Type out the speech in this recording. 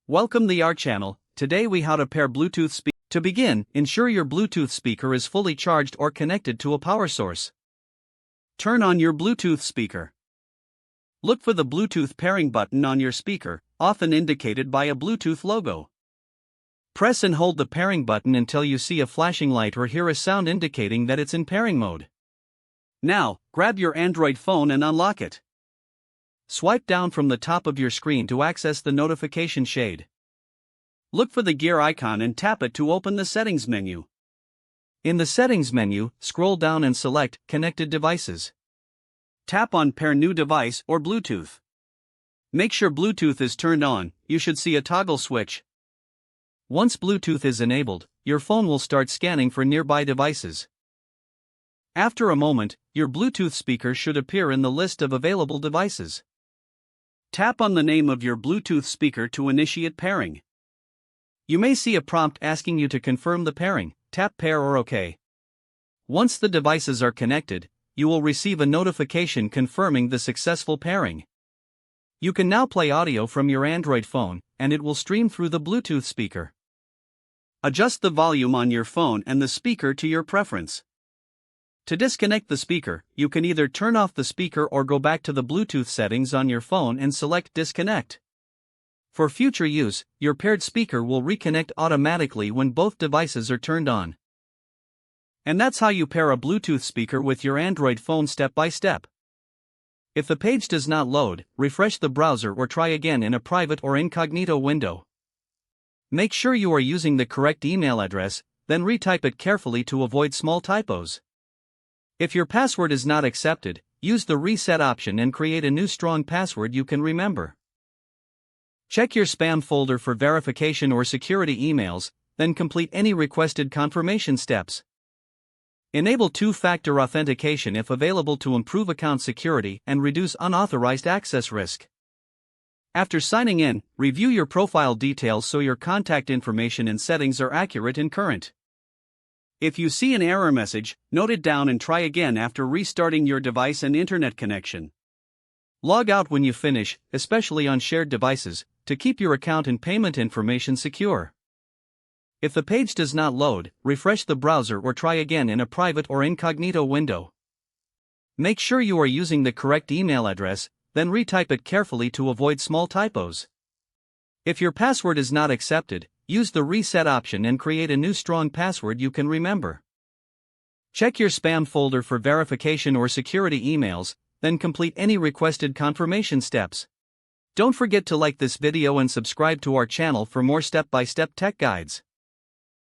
Welcome to our channel. Today we how to pair Bluetooth speaker. To begin, ensure your Bluetooth speaker is fully charged or connected to a power source. Turn on your Bluetooth speaker. Look for the Bluetooth pairing button on your speaker, often indicated by a Bluetooth logo. Press and hold the pairing button until you see a flashing light or hear a sound indicating that it's in pairing mode. Now, grab your Android phone and unlock it. Swipe down from the top of your screen to access the notification shade. Look for the gear icon and tap it to open the settings menu. In the settings menu, scroll down and select Connected Devices. Tap on Pair New Device or Bluetooth. Make sure Bluetooth is turned on. You should see a toggle switch. Once Bluetooth is enabled, your phone will start scanning for nearby devices. After a moment, your Bluetooth speaker should appear in the list of available devices. Tap on the name of your Bluetooth speaker to initiate pairing. You may see a prompt asking you to confirm the pairing. Tap Pair or OK. Once the devices are connected, you will receive a notification confirming the successful pairing. You can now play audio from your Android phone, and it will stream through the Bluetooth speaker. Adjust the volume on your phone and the speaker to your preference. To disconnect the speaker, you can either turn off the speaker or go back to the Bluetooth settings on your phone and select Disconnect. For future use, your paired speaker will reconnect automatically when both devices are turned on. And that's how you pair a Bluetooth speaker with your Android phone step by step. If the page does not load, refresh the browser or try again in a private or incognito window. Make sure you are using the correct email address, then retype it carefully to avoid small typos. If your password is not accepted, use the reset option and create a new strong password you can remember. Check your spam folder for verification or security emails, then complete any requested confirmation steps. Enable two-factor authentication if available to improve account security and reduce unauthorized access risk. After signing in, review your profile details so your contact information and settings are accurate and current. If you see an error message, note it down and try again after restarting your device and internet connection. Log out when you finish, especially on shared devices, to keep your account and payment information secure. If the page does not load, refresh the browser or try again in a private or incognito window. Make sure you are using the correct email address, then retype it carefully to avoid small typos. If your password is not accepted, use the reset option and create a new strong password you can remember. Check your spam folder for verification or security emails, then complete any requested confirmation steps. Don't forget to like this video and subscribe to our channel for more step-by-step tech guides.